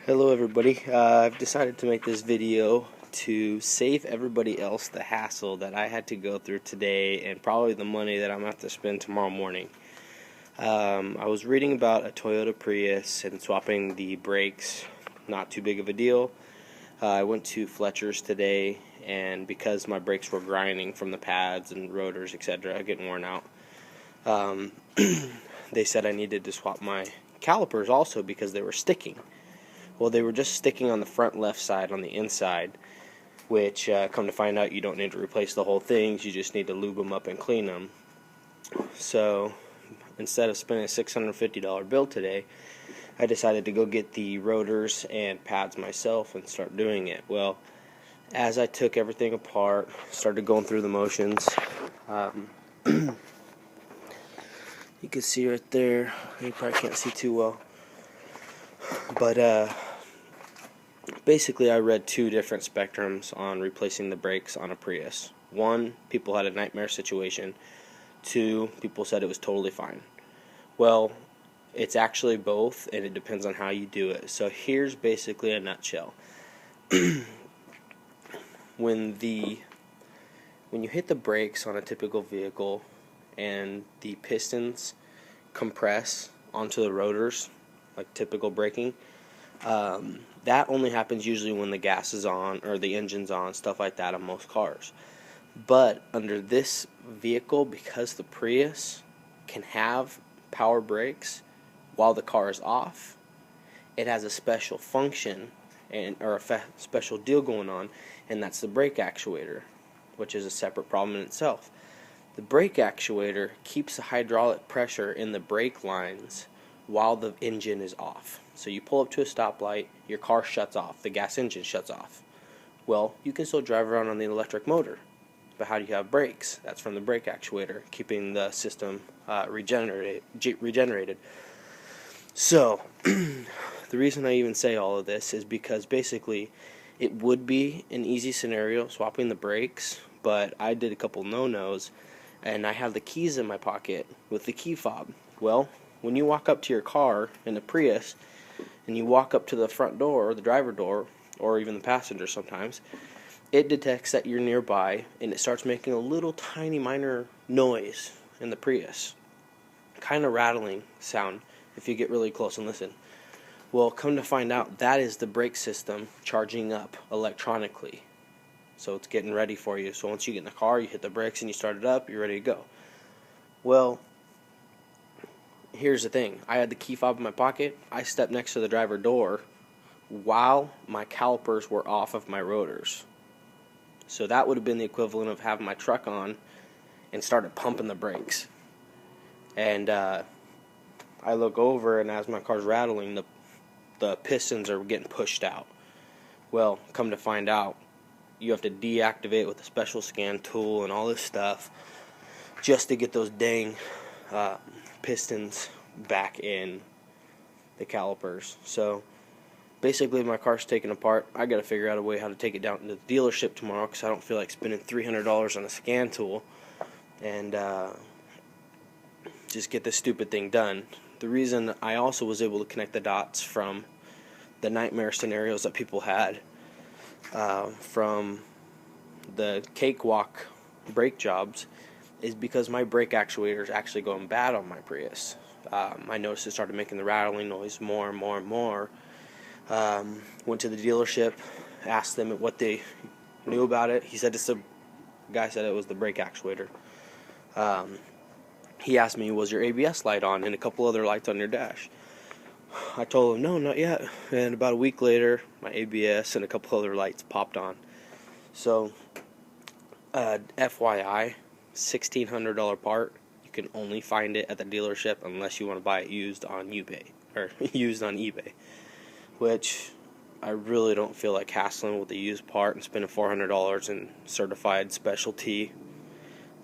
Hello everybody, I've decided to make this video to save everybody else the hassle that I had to go through today and probably the money that I'm going to have to spend tomorrow morning. I was reading about a Toyota Prius and swapping the brakes, not too big of a deal. I went to Fletcher's today, and because my brakes were grinding from the pads and rotors, etc., getting worn out, they said I needed to swap my calipers also because they were sticking. Well, they were just sticking on the front left side on the inside, which come to find out you don't need to replace the whole thing, you just need to lube them up and clean them. So instead of spending a $650 bill today, I decided to go get the rotors and pads myself and start doing it. Well, as I took everything apart, started going through the motions, you can see right there, you probably can't see too well, but basically I read two different spectrums on replacing the brakes on a Prius. One, people had a nightmare situation. Two, people said it was totally fine. Well, it's actually both, and it depends on how you do it. So here's basically a nutshell. When you hit the brakes on a typical vehicle and the pistons compress onto the rotors, like typical braking, that only happens usually when the gas is on or the engine's on, stuff like that on most cars. But under this vehicle, because the Prius can have power brakes while the car is off, it has a special function or a special deal going on, and that's the brake actuator, which is a separate problem in itself. The brake actuator keeps the hydraulic pressure in the brake lines while the engine is off. So you pull up to a stoplight, your car shuts off, the gas engine shuts off. Well, you can still drive around on the electric motor, but how do you have brakes? That's from the brake actuator, keeping the system regenerated. So, the reason I even say all of this is because basically it would be an easy scenario swapping the brakes, but I did a couple no-nos, and I have the keys in my pocket with the key fob. Well, when you walk up to your car in the Prius, and you walk up to the front door, or the driver door, or even the passenger sometimes, it detects that you're nearby, and it starts making a little tiny minor noise in the Prius. Kind of rattling sound if you get really close and listen. Well, come to find out, that is the brake system charging up electronically. So it's getting ready for you. So once you get in the car, you hit the brakes and you start it up, you're ready to go. Well, here's the thing. I had the key fob in my pocket. I stepped next to the driver door while my calipers were off of my rotors. So that would have been the equivalent of having my truck on and started pumping the brakes. And I look over, and as my car's rattling, the pistons are getting pushed out. Well, come to find out, you have to deactivate with a special scan tool and all this stuff just to get those dang pistons back in the calipers. So basically my car's taken apart. I got to figure out a way how to take it down to the dealership tomorrow, because I don't feel like spending $300 on a scan tool and just get this stupid thing done. The reason I also was able to connect the dots from the nightmare scenarios that people had from the cakewalk brake jobs is because my brake actuator is actually going bad on my Prius. I noticed it started making the rattling noise more and more and more. Went to the dealership, asked them what they knew about it. The guy said it was the brake actuator. He asked me, was your ABS light on and a couple other lights on your dash? I told him, no, not yet. And about a week later, my ABS and a couple other lights popped on. So, FYI, $1,600 part. You can only find it at the dealership unless you want to buy it used on eBay, which I really don't feel like hassling with the used part and spending $400 in certified specialty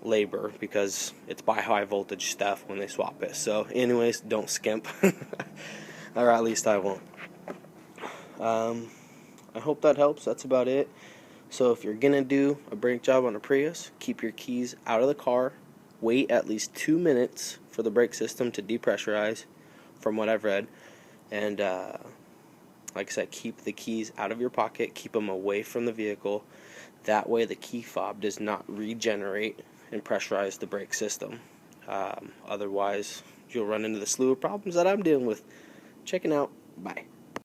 labor, because it's by high voltage stuff when they swap it. So anyways, don't skimp. Or at least I won't. I hope that helps. That's about it. So if you're gonna do a brake job on a Prius, keep your keys out of the car. Wait at least 2 minutes for the brake system to depressurize, from what I've read, and like I said, keep the keys out of your pocket, keep them away from the vehicle. That way the key fob does not regenerate and pressurize the brake system. Otherwise, you'll run into the slew of problems that I'm dealing with. Checking out. Bye.